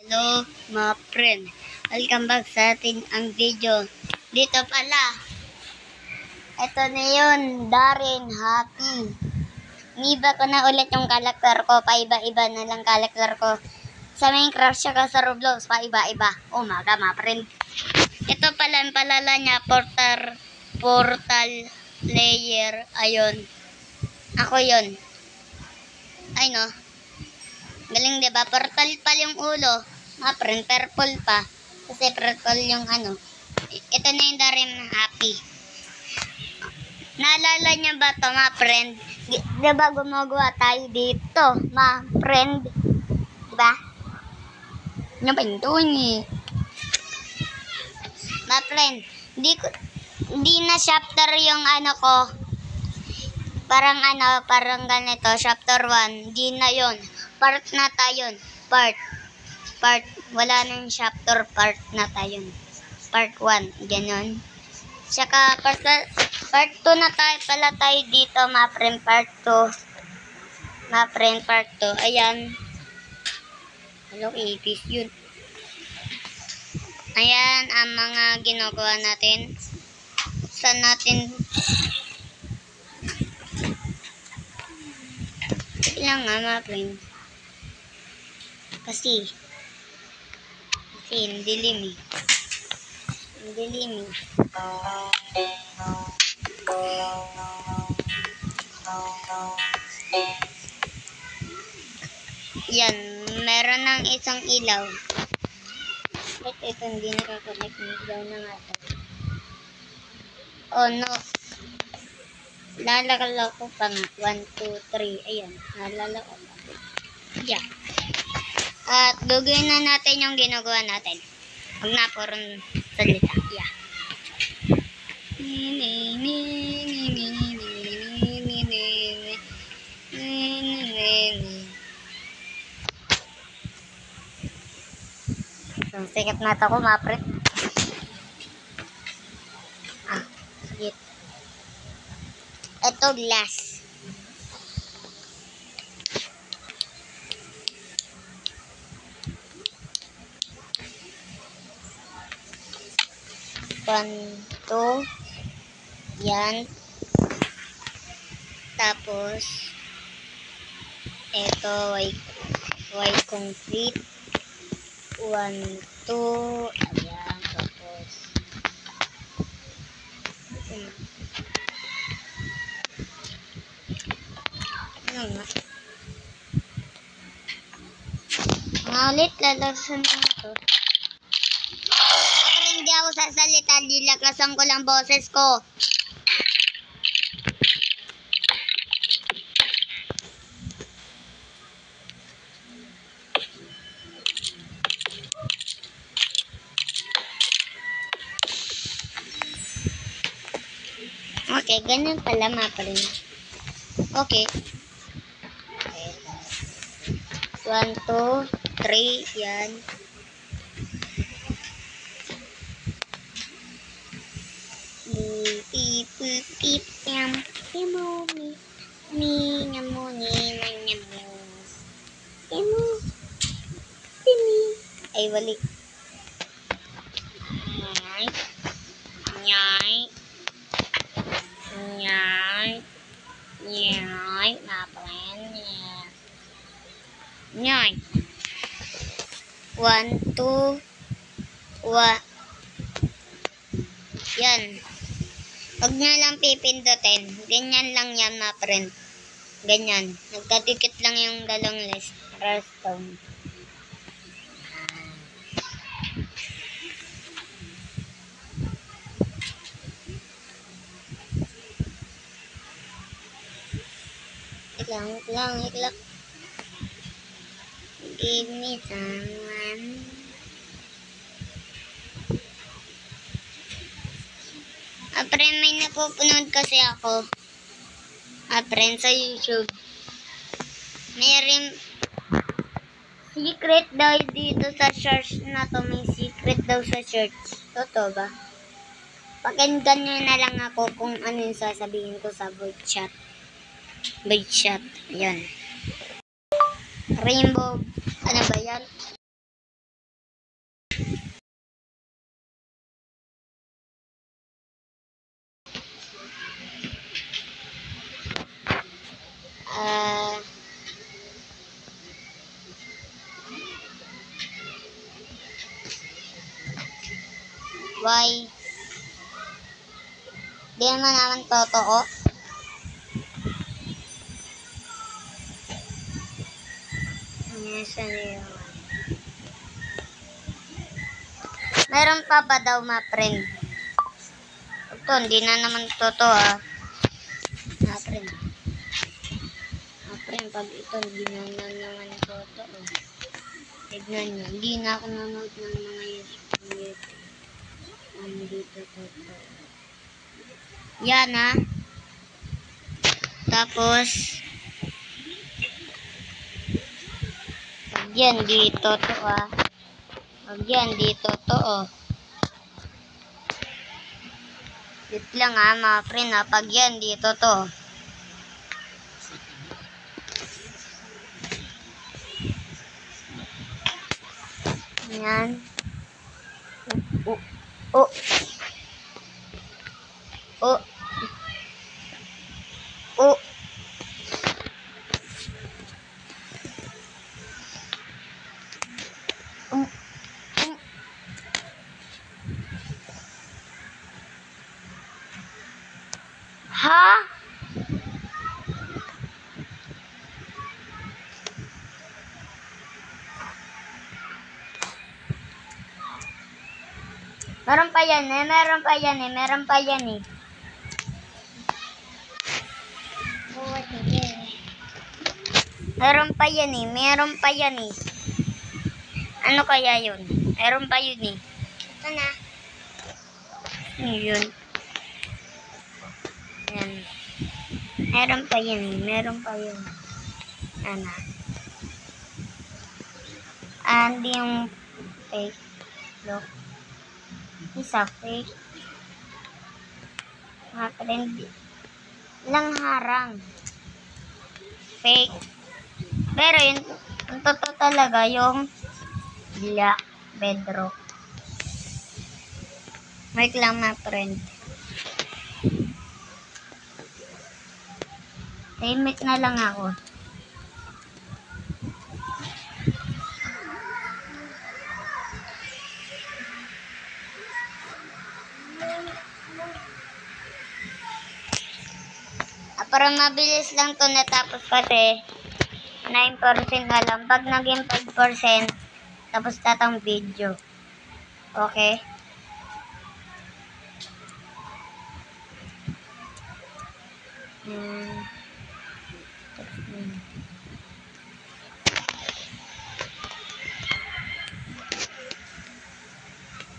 Hello mga friend, welcome back sa atin ang video. Dito pala, ito na yun, Darren, Happy. Niba ko na ulit yung karakter ko, paiba-iba na lang karakter ko. Sa Minecraft siya ka sa Roblox, paiba-iba. Umaga mga friend. Ito pala ang palala niya, portal layer, ayun. Ako yun. Ay no. Galing diba? Portal pa yung ulo. Mga friend, purple pa. Kasi purple yung ano. Ito na yung Darren Happy. Naalala niya ba ito mga friend? Diba gumagawa tayo dito mga friend? Diba? Ano ba ito eh? Mga friend, hindi na chapter yung ano ko. Parang ganito, chapter 1. Hindi na yon. Part na tayo. Part. Wala nang chapter, part na tayo. Part 1. Ganon. Tsaka, part 2 na tayo pala tayo dito, mga friend, part 2. Mga friend, part 2. Ayan. Hello, 80s yun. Ayan, ang mga ginagawa natin. Saan natin lang nga mga friend. Kasi ang dilim eh. Ang dilim eh. Yan, meron ng isang ilaw. But ito hindi nakakonect. Ilaw na nga ito. Oh no. Lalakala ko pa nga. 1, 2, 3. Ayan. Nalala ko pa. Yeah. At gagawin na natin yung ginagawa natin. Huwag na purong salita. Yeah. So, sikat na ito ko, mapret. Sige. Ito, glass. Ganito. Yan. Tapos, ito, white concrete. 1, 2. Ayan. Tapos, ano nga? Ulit, lalasan na ito. Pero hindi ako sasalita, dilakasan ko lang boses ko. Okay, ganun pala maparin. Okay. 1, 2, 3, yan. Ay, wali. Nyay. 1, 2, yan. Huwag nyo lang pipindutin. Ganyan lang yan, mga friend. Ganyan. Nagkadikit lang yung dalawang redstone. Iklang. Give me someone. Friend, may napupunod kasi ako. Friend, sa YouTube. May secret daw dito sa church na to. May secret daw sa church. Totoo ba? Pakinggan nyo na lang ako kung ano yung sasabihin ko sa voice chat. Ayan. Rainbow. Ano ba yan? Ah, why? Di naman totoo. Yes, ano yun? Meron pa ba daw mga friend? Ito, hindi na naman totoo ah. Mga friend. Mga friend, pag ito, hindi na naman totoo. Tignan nyo, hindi na ako nanonood ng mga YouTube. Hindi totoo. Yan ah. Tapos, pag yan, di totoo ah. Pag yan, di totoo. Wait lang ah, mga friend ah. Pag yan, di totoo. Yan. Oh. Oh. Oh. Oh. Ha? Meron pa yan eh, meron pa yan eh, meron pa yan eh. Meron pa yan eh, meron pa yan eh. Ano kaya yun? Meron pa yun eh. Ito na. Ano yun? Yan. Meron pa yan eh, meron pa yun. Ano? Hindi yung fake. Look. Isa fake. Mga friend. Lang harang. Fake. Pero yun, ang totoo talaga yung black bedrock. Wait lang mga friend. Tahimik na lang ako. Para mabilis lang to natapos kasi 9% na lang. Pag naging 5%, tapos tatang video. Okay?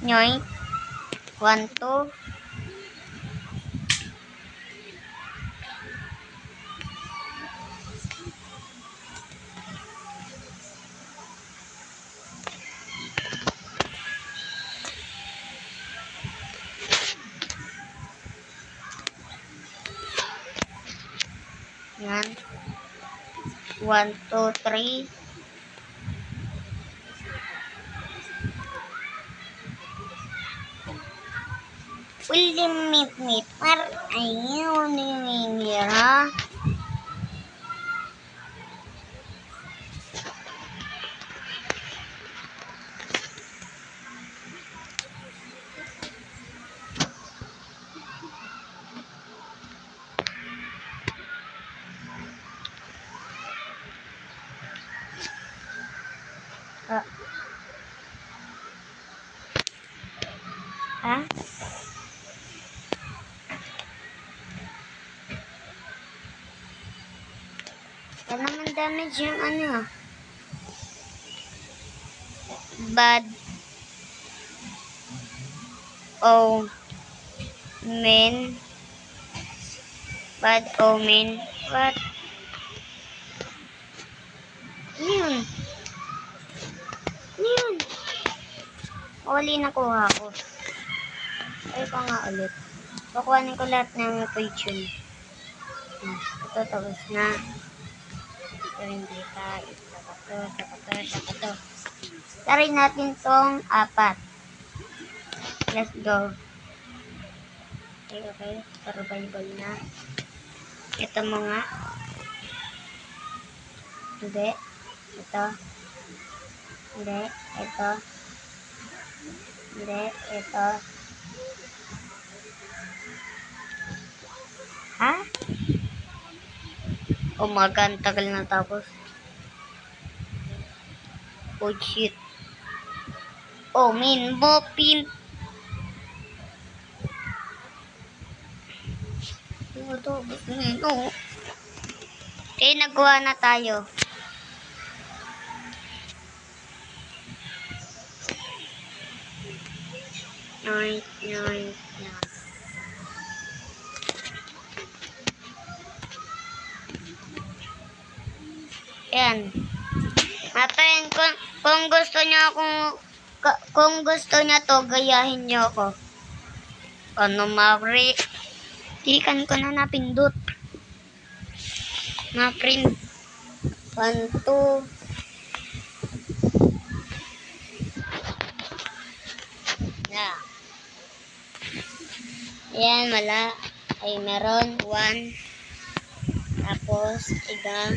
Nyoy. 1, 2. Yan. 1, 2, 3. Meet. Ayun, ha? Ha? Wala naman damage yung ano. Bad omen. Bad omen. What? Yun. Uli nakuha ko. Ay ko nga ulit. Kukuhanin ko lahat ng equation. Ito tapos na. Ito hindi pa. Saka to. Try natin tong 4. Let's go. Okay. Survival na. Ito mga. Hindi. Ito. Hindi. Ito. Hindi. Ito. Ha? Oh my God, tagal na tapos. Oh shit. Oh min, bopin. Ito, gusto nito. Okay, nagawa na tayo. Nice. Yan. Apen, kung gusto niya kung gusto niya to, gayahin niyo ako. Ano, Mavri? Tikan ko na napindot. Na-print. 1, 2. Yeah. Ayan, wala. Ay, meron. 1. Tapos, iga.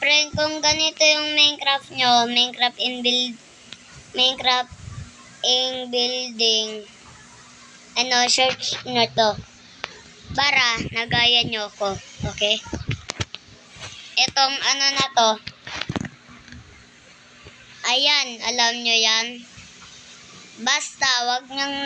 Friend, kung ganito yung Minecraft nyo, Minecraft in building, search nyo to. Para, nagaya nyo ko. Okay? Itong na to. Ayan, alam nyo yan. Basta, wag nang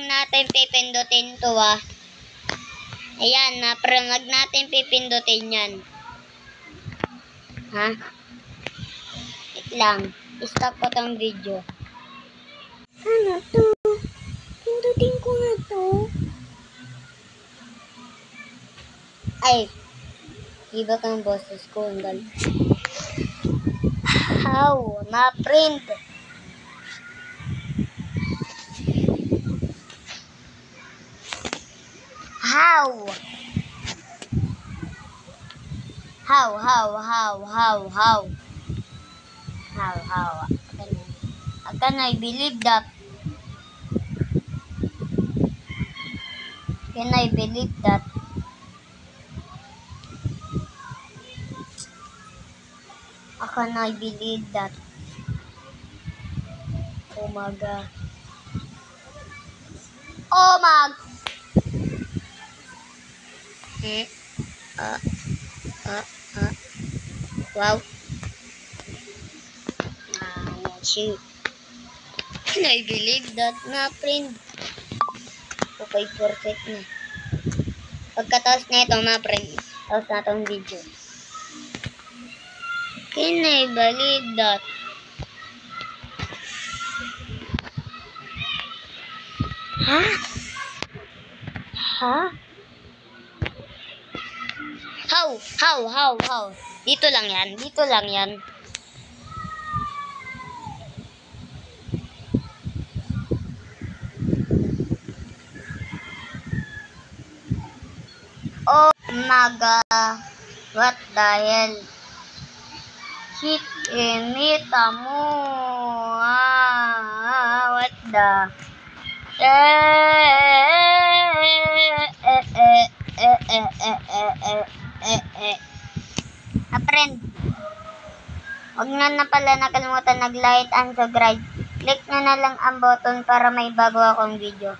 natin pipindutin to Ayan, pero wag natin pipindutin yan. Ha? Wait lang. Stop ko tong video. Ano to? Pindutin ko na to. Ay. Iba kang boses ko. How? Na-print. How? Can I believe that? Can I believe that? Can I believe that? Oh my God. Oh my. Wow. Shoot. Can I believe that na, friend? Okay, perfect na. Pagkatapos na ito, mga friend, tapos na itong video. Can I believe that? Ha? How? Dito lang yan. Oh my God. What the hell? Shit, imita mo. What the? Friend, huwag na pala nakalimutan nag-like and subscribe. Click na lang ang button para may bago akong video.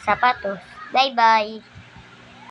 Sapatos. Bye-bye.